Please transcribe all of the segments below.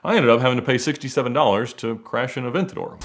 I ended up having to pay $67 to crash an Aventador.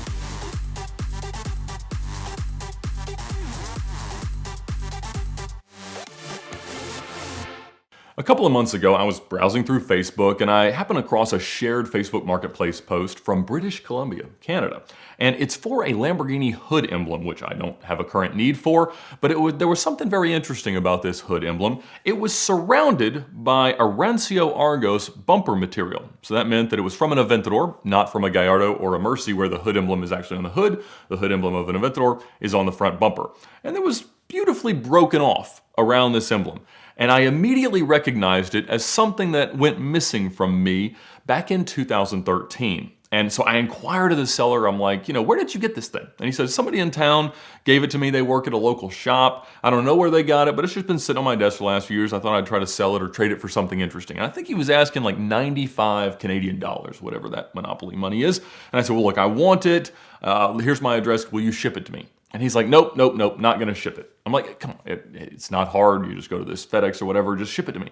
A couple of months ago, I was browsing through Facebook and I happened across a shared Facebook Marketplace post from British Columbia, Canada. And it's for a Lamborghini hood emblem, which I don't have a current need for, but there was something very interesting about this hood emblem. It was surrounded by Arancio Argos bumper material. So that meant that it was from an Aventador, not from a Gallardo or a Mercy, where the hood emblem is actually on the hood. The hood emblem of an Aventador is on the front bumper. And it was beautifully broken off around this emblem. And I immediately recognized it as something that went missing from me back in 2013. And so I inquired of the seller, I'm like, where did you get this thing? And he says, somebody in town gave it to me. They work at a local shop. I don't know where they got it, but it's just been sitting on my desk for the last few years. I thought I'd try to sell it or trade it for something interesting. And I think he was asking like 95 Canadian dollars, whatever that Monopoly money is. And I said, well, look, I want it. Here's my address. Will you ship it to me? And he's like, nope, not gonna ship it. I'm like, come on, it's not hard. You just go to this FedEx or whatever, just ship it to me.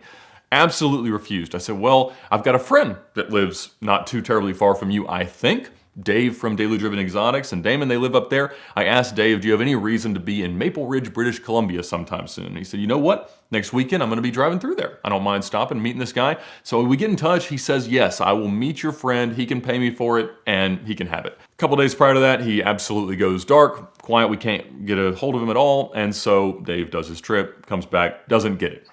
Absolutely refused. I said, well, I've got a friend that lives not too terribly far from you, I think. Dave from Daily Driven Exotics and Damon, they live up there. I asked Dave, do you have any reason to be in Maple Ridge, British Columbia sometime soon? And he said, you know what? Next weekend, I'm gonna be driving through there. I don't mind stopping and meeting this guy. So we get in touch. He says, yes, I will meet your friend. He can pay me for it and he can have it. A couple days prior to that, he absolutely goes dark, quiet. We can't get a hold of him at all. And so Dave does his trip, comes back, doesn't get it.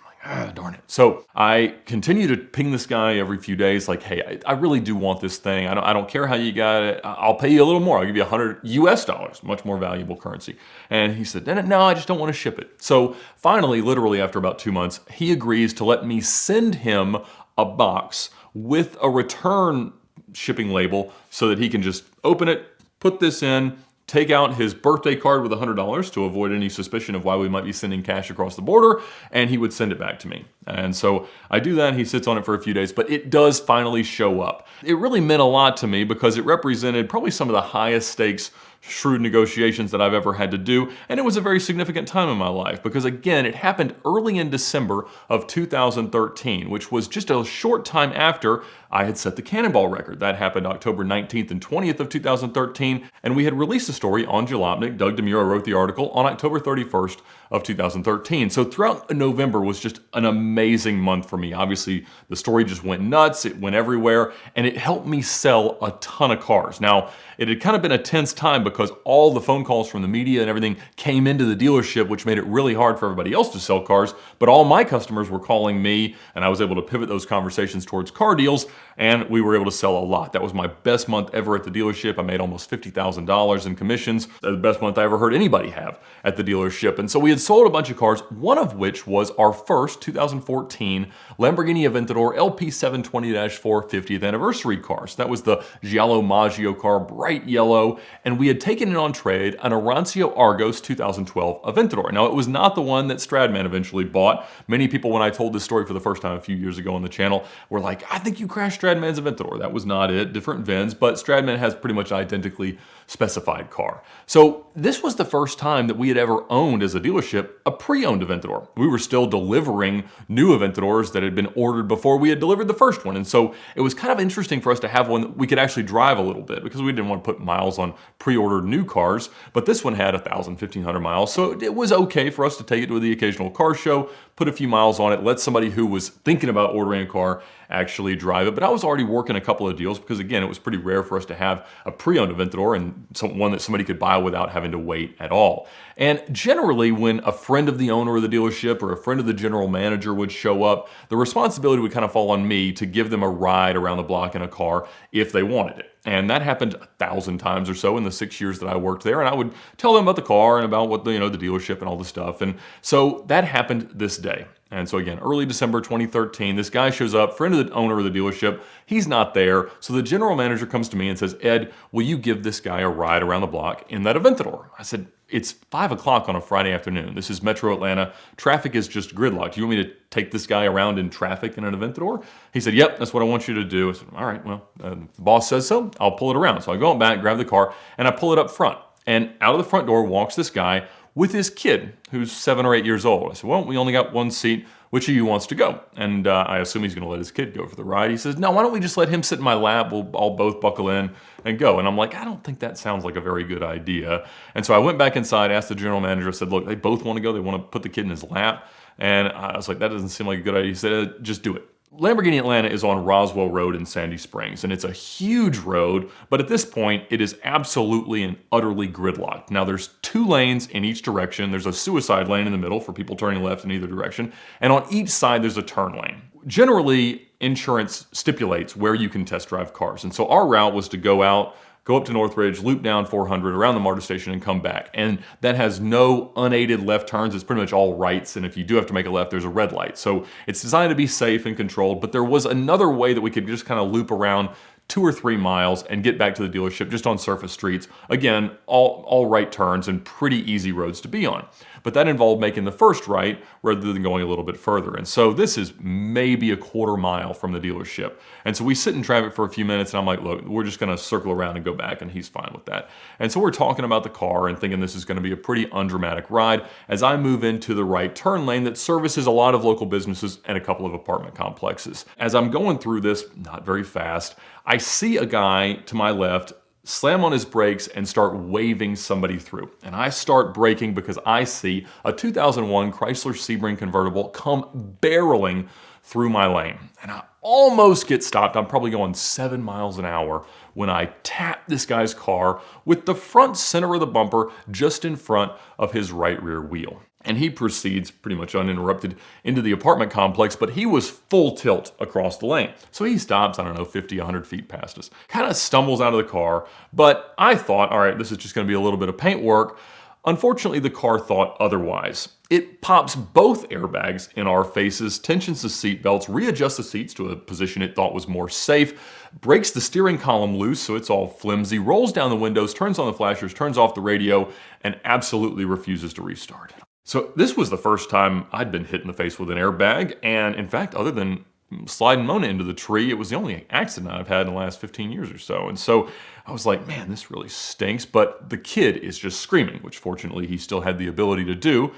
Darn it. So I continue to ping this guy every few days like, hey, I really do want this thing. I don't care how you got it. I'll pay you a little more. I'll give you $100 US, much more valuable currency. And he said, no, I just don't want to ship it. So finally, literally after about 2 months, he agrees to let me send him a box with a return shipping label so that he can just open it, put this in, take out his birthday card with $100 to avoid any suspicion of why we might be sending cash across the border, and he would send it back to me. And so I do that, he sits on it for a few days, but it does finally show up. It really meant a lot to me because it represented probably some of the highest stakes shrewd negotiations that I've ever had to do, and it was a very significant time in my life because, again, it happened early in December of 2013, which was just a short time after I had set the Cannonball record. That happened October 19th and 20th of 2013, and we had released a story on Jalopnik. Doug DeMuro wrote the article on October 31st of 2013. So throughout November was just an amazing month for me. Obviously, the story just went nuts, it went everywhere, and it helped me sell a ton of cars. Now, it had kind of been a tense time because all the phone calls from the media and everything came into the dealership, which made it really hard for everybody else to sell cars. But all my customers were calling me, and I was able to pivot those conversations towards car deals, and we were able to sell a lot. That was my best month ever at the dealership. I made almost $50,000 in commissions. The best month I ever heard anybody have at the dealership. And so we had sold a bunch of cars, one of which was our first 2014 Lamborghini Aventador LP720-4 50th anniversary car. So that was the Giallo Maggio car, bright yellow, and we had taken it on trade an Arancio Argos 2012 Aventador. Now, it was not the one that Stradman eventually bought. Many people, when I told this story for the first time a few years ago on the channel, were like, I think you crashed Stradman's Aventador. That was not it, different VINs, but Stradman has pretty much an identically specified car. So this was the first time that we had ever owned as a dealership a pre-owned Aventador. We were still delivering new Aventadors that had been ordered before we had delivered the first one. And so it was kind of interesting for us to have one that we could actually drive a little bit because we didn't want to put miles on pre-ordered new cars, but this one had 1,000, 1,500 miles. So it was okay for us to take it to the occasional car show, put a few miles on it, let somebody who was thinking about ordering a car actually drive it. But I was already working a couple of deals because, again, it was pretty rare for us to have a pre-owned Aventador and one that somebody could buy without having to wait at all. And generally, when a friend of the owner of the dealership or a friend of the general manager would show up, the responsibility would kind of fall on me to give them a ride around the block in a car if they wanted it. And that happened 1,000 times or so in the 6 years that I worked there. And I would tell them about the car and about what the dealership and all the stuff. And so that happened this day. And so again, early December 2013, this guy shows up, friend of the owner of the dealership. He's not there. So the general manager comes to me and says, Ed, will you give this guy a ride around the block in that Aventador? I said, it's 5 o'clock on a Friday afternoon. This is Metro Atlanta. Traffic is just gridlocked. Do you want me to take this guy around in traffic in an Aventador? He said, yep, that's what I want you to do. I said, all right, well, the boss says so. I'll pull it around. So I go back, grab the car, and I pull it up front. And out of the front door walks this guy with his kid, who's 7 or 8 years old. I said, well, we only got one seat. which of you wants to go? And I assume he's going to let his kid go for the ride. He says, no, why don't we just let him sit in my lap? We'll all both buckle in and go. And I'm like, I don't think that sounds like a very good idea. And so I went back inside, asked the general manager, I said, look, they both want to go. They want to put the kid in his lap. And I was like, that doesn't seem like a good idea. He said, just do it. Lamborghini Atlanta is on Roswell Road in Sandy Springs, and it's a huge road, but at this point, it is absolutely and utterly gridlocked. Now, there's 2 lanes in each direction. There's a suicide lane in the middle for people turning left in either direction, and on each side, there's a turn lane. Generally, insurance stipulates where you can test drive cars, and so our route was to go up to Northridge, loop down 400 around the MARTA station and come back. And that has no unaided left turns. It's pretty much all rights. And if you do have to make a left, there's a red light. So it's designed to be safe and controlled. But there was another way that we could just kind of loop around 2 or 3 miles and get back to the dealership just on surface streets. Again, all right turns and pretty easy roads to be on. But that involved making the first right rather than going a little bit further. And so this is maybe a 1/4 mile from the dealership. And so we sit in traffic for a few minutes and I'm like, look, we're just gonna circle around and go back, and he's fine with that. And so we're talking about the car and thinking this is gonna be a pretty undramatic ride as I move into the right turn lane that services a lot of local businesses and a couple of apartment complexes. As I'm going through this, not very fast, I see a guy to my left slam on his brakes and start waving somebody through. And I start braking because I see a 2001 Chrysler Sebring convertible come barreling through my lane. And I almost get stopped. I'm probably going 7 miles an hour when I tap this guy's car with the front center of the bumper just in front of his right rear wheel. And he proceeds pretty much uninterrupted into the apartment complex, but he was full tilt across the lane. So he stops, I don't know, 50, 100 feet past us, kind of stumbles out of the car. But I thought, all right, this is just going to be a little bit of paint work. Unfortunately, the car thought otherwise. It pops both airbags in our faces, tensions the seat belts, readjusts the seats to a position it thought was more safe, breaks the steering column loose so it's all flimsy, rolls down the windows, turns on the flashers, turns off the radio, and absolutely refuses to restart. So this was the first time I'd been hit in the face with an airbag, and in fact, other than sliding Mona into the tree, it was the only accident I've had in the last 15 years or so. And so I was like, man, this really stinks. But the kid is just screaming, which fortunately he still had the ability to do.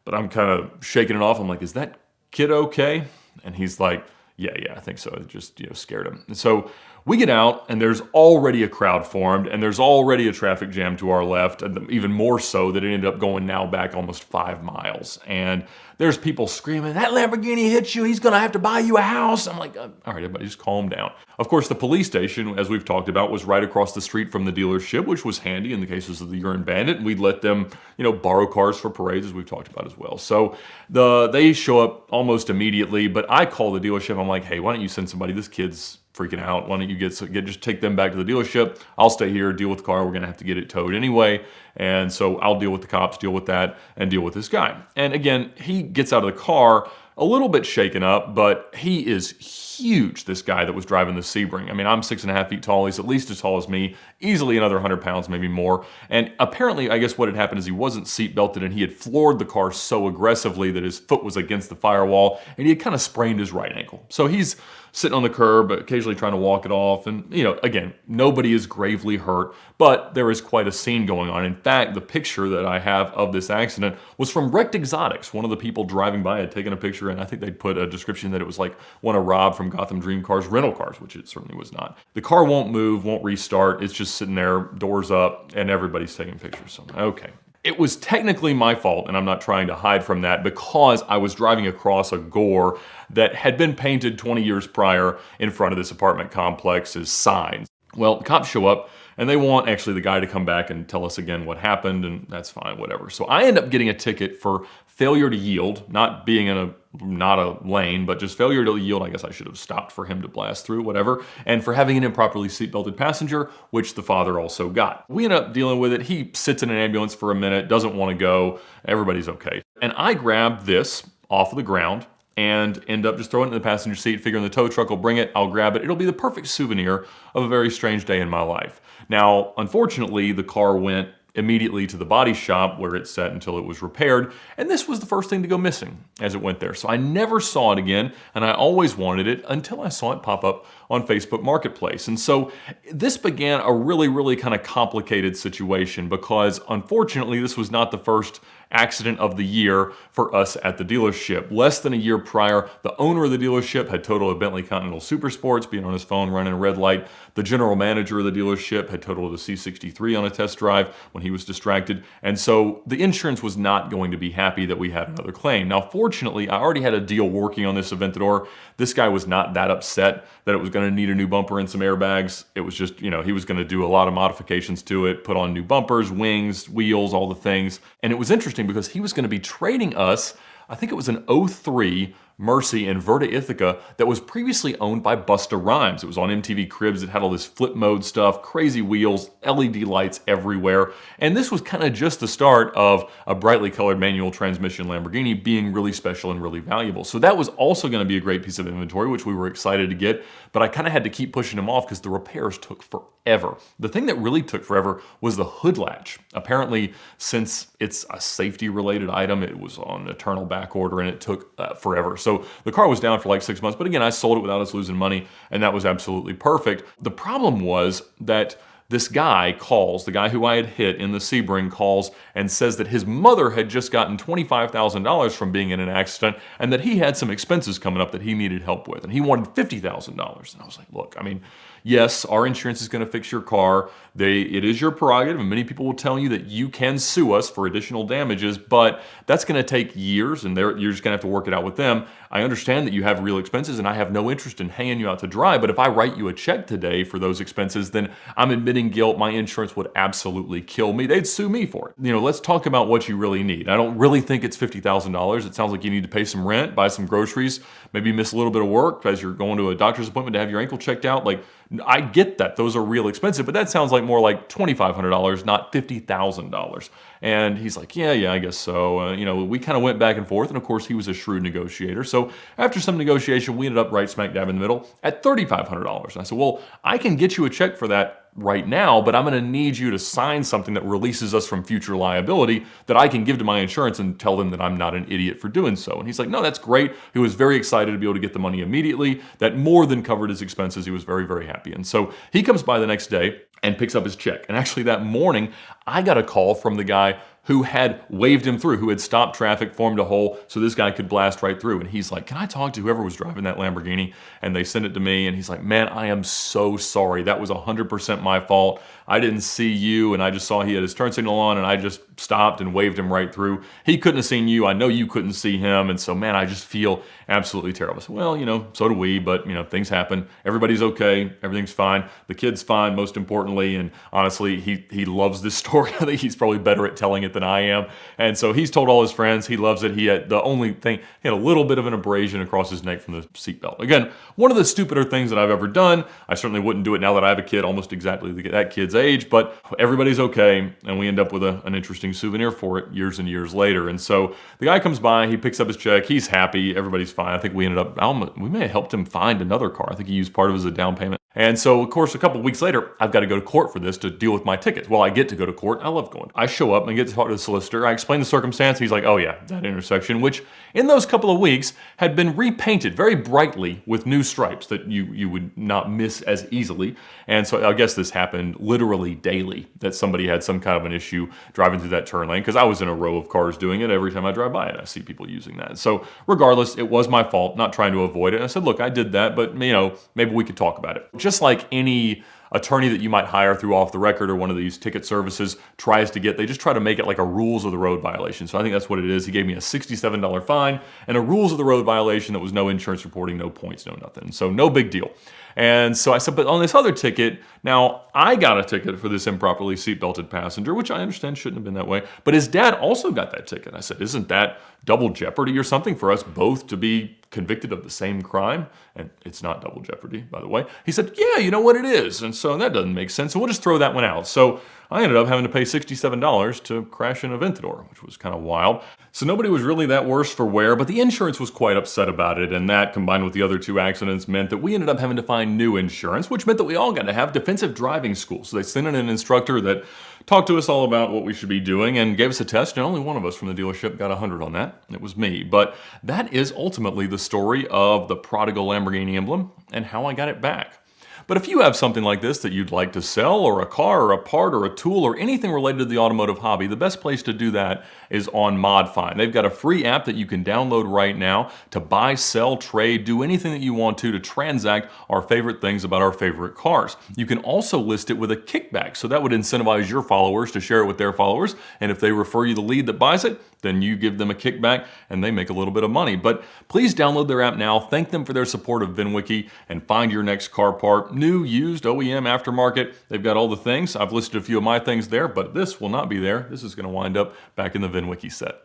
But I'm kind of shaking it off. I'm like, is that kid okay? And he's like, yeah, I think so. It just, scared him. And so we get out and there's already a crowd formed and there's already a traffic jam to our left, and even more so that it ended up going now back almost 5 miles. And there's people screaming, that Lamborghini hit you, he's gonna have to buy you a house. I'm like, all right, everybody just calm down. Of course, the police station, as we've talked about, was right across the street from the dealership, which was handy in the cases of the urine bandit. And we'd let them, borrow cars for parades, as we've talked about as well. So they show up almost immediately, but I call the dealership. I'm like, hey, why don't you send somebody? This kid's freaking out. Why don't you just take them back to the dealership? I'll stay here, deal with the car. We're gonna have to get it towed anyway. And so I'll deal with the cops, deal with that, and deal with this guy. And again, he gets out of the car a little bit shaken up, but he is huge, this guy that was driving the Sebring. I mean, I'm 6.5 feet tall. He's at least as tall as me, easily another 100 pounds, maybe more. And apparently, I guess what had happened is he wasn't seat belted and he had floored the car so aggressively that his foot was against the firewall and he had kind of sprained his right ankle. So he's sitting on the curb, occasionally trying to walk it off. And, again, nobody is gravely hurt, but there is quite a scene going on. In fact, the picture that I have of this accident was from Wrecked Exotics. One of the people driving by had taken a picture, and I think they'd put a description that it was like one of Rob from Gotham Dream Cars rental cars, which it certainly was not. The car won't move, won't restart. It's just sitting there, doors up, and everybody's taking pictures. So, okay. It was technically my fault, and I'm not trying to hide from that, because I was driving across a gore that had been painted 20 years prior in front of this apartment complex's signs. Well, the cops show up, and they want actually the guy to come back and tell us again what happened, and that's fine, whatever. So I end up getting a ticket for failure to yield, not being in not a lane, but just failure to yield. I guess I should have stopped for him to blast through, whatever. And for having an improperly seatbelted passenger, which the father also got. We end up dealing with it. He sits in an ambulance for a minute, doesn't want to go. Everybody's okay. And I grab this off of the ground and end up just throwing it in the passenger seat, figuring the tow truck will bring it, I'll grab it. It'll be the perfect souvenir of a very strange day in my life. Now, unfortunately, the car went immediately to the body shop where it sat until it was repaired, and this was the first thing to go missing as it went there. So I never saw it again, and I always wanted it until I saw it pop up on Facebook Marketplace. And so this began a really, really kind of complicated situation, because unfortunately this was not the first accident of the year for us at the dealership. Less than a year prior, the owner of the dealership had totaled a Bentley Continental Super Sports, being on his phone running a red light. The general manager of the dealership had totaled a C63 on a test drive when he was distracted. And so the insurance was not going to be happy that we had another claim. Now, fortunately, I already had a deal working on this Aventador. This guy was not that upset that it was going to need a new bumper and some airbags. It was just, he was going to do a lot of modifications to it, put on new bumpers, wings, wheels, all the things. And it was interesting because he was going to be trading us, I think it was an '03 Mercy in Verta Ithaca that was previously owned by Busta Rhymes. It was on MTV Cribs. It had all this flip mode stuff, crazy wheels, LED lights everywhere. And this was kind of just the start of a brightly colored manual transmission Lamborghini being really special and really valuable. So that was also going to be a great piece of inventory, which we were excited to get, but I kind of had to keep pushing him off because the repairs took forever. The thing that really took forever was the hood latch. Apparently, since it's a safety related item, it was on eternal back order and it took forever. So the car was down for like 6 months, but again, I sold it without us losing money, and that was absolutely perfect. The problem was that this guy calls, the guy who I had hit in the Sebring calls and says that his mother had just gotten $25,000 from being in an accident and that he had some expenses coming up that he needed help with, and he wanted $50,000. And I was like, look, yes, our insurance is going to fix your car. It is your prerogative, and many people will tell you that you can sue us for additional damages, but that's going to take years, and you're just going to have to work it out with them. I understand that you have real expenses, and I have no interest in hanging you out to dry, but if I write you a check today for those expenses, then I'm admitting guilt. My insurance would absolutely kill me. They'd sue me for it. Let's talk about what you really need. I don't really think it's $50,000. It sounds like you need to pay some rent, buy some groceries, maybe miss a little bit of work as you're going to a doctor's appointment to have your ankle checked out. I get that those are real expensive, but that sounds like more like $2,500, not $50,000. And he's like, yeah, I guess so. We kind of went back and forth, and of course he was a shrewd negotiator. So after some negotiation, we ended up right smack dab in the middle at $3,500. And I said, well, I can get you a check for that right now, but I'm going to need you to sign something that releases us from future liability that I can give to my insurance and tell them that I'm not an idiot for doing so. And he's like, no, that's great. He was very excited to be able to get the money immediately. That more than covered his expenses. He was very, very happy. And so he comes by the next day and picks up his check. And actually that morning, I got a call from the guy who had waved him through, who had stopped traffic, formed a hole so this guy could blast right through. And he's like, can I talk to whoever was driving that Lamborghini? And they sent it to me, and he's like, man, I am so sorry. That was 100% my fault. I didn't see you, and I just saw he had his turn signal on, and I just stopped and waved him right through. He couldn't have seen you. I know you couldn't see him, and so, man, I just feel absolutely terrible. I said, well, so do we, but, things happen. Everybody's okay. Everything's fine. The kid's fine, most importantly, and honestly, he loves this story. I think he's probably better at telling it than I am, and so he's told all his friends. He loves it. He had the only thing, he had a little bit of an abrasion across his neck from the seatbelt. Again, one of the stupider things that I've ever done. I certainly wouldn't do it now that I have a kid almost exactly that kid's age, but everybody's okay, and we end up with an interesting souvenir for it years and years later. And so the guy comes by, he picks up his check, he's happy, everybody's fine. I think we may have helped him find another car. I think he used part of it as a down payment. And so, of course, a couple of weeks later, I've got to go to court for this to deal with my tickets. Well, I get to go to court. I love going. I show up and get to talk to the solicitor. I explain the circumstance. He's like, oh yeah, that intersection, which in those couple of weeks had been repainted very brightly with new stripes that you would not miss as easily. And so I guess this happened literally daily, that somebody had some kind of an issue driving through that turn lane, because I was in a row of cars doing it. Every time I drive by it, I see people using that. So regardless, it was my fault, not trying to avoid it. And I said, look, I did that, but maybe we could talk about it. Just like any attorney that you might hire through Off the Record or one of these ticket services tries to get, they just try to make it like a rules of the road violation. So I think that's what it is. He gave me a $67 fine and a rules of the road violation that was no insurance reporting, no points, no nothing. So no big deal. And so I said, but on this other ticket, now I got a ticket for this improperly seatbelted passenger, which I understand shouldn't have been that way, but his dad also got that ticket. I said, isn't that double jeopardy or something for us both to be convicted of the same crime? And it's not double jeopardy, by the way. He said, yeah, you know what, it is. And so that doesn't make sense. So we'll just throw that one out. So I ended up having to pay $67 to crash an Aventador, which was kind of wild. So nobody was really that worse for wear, but the insurance was quite upset about it. And that, combined with the other two accidents, meant that we ended up having to find new insurance, which meant that we all got to have defensive driving school. So they sent in an instructor that talked to us all about what we should be doing and gave us a test. And only one of us from the dealership got 100 on that. It was me. But that is ultimately the story of the prodigal Lamborghini emblem and how I got it back. But if you have something like this that you'd like to sell, or a car, or a part, or a tool, or anything related to the automotive hobby, the best place to do that is on ModFind. They've got a free app that you can download right now to buy, sell, trade, do anything that you want to transact our favorite things about our favorite cars. You can also list it with a kickback, so that would incentivize your followers to share it with their followers, and if they refer you the lead that buys it, then you give them a kickback and they make a little bit of money. But please download their app now, thank them for their support of VINwiki, and find your next car part, new, used, OEM, aftermarket. They've got all the things. I've listed a few of my things there, but this will not be there. This is going to wind up back in the VINwiki set.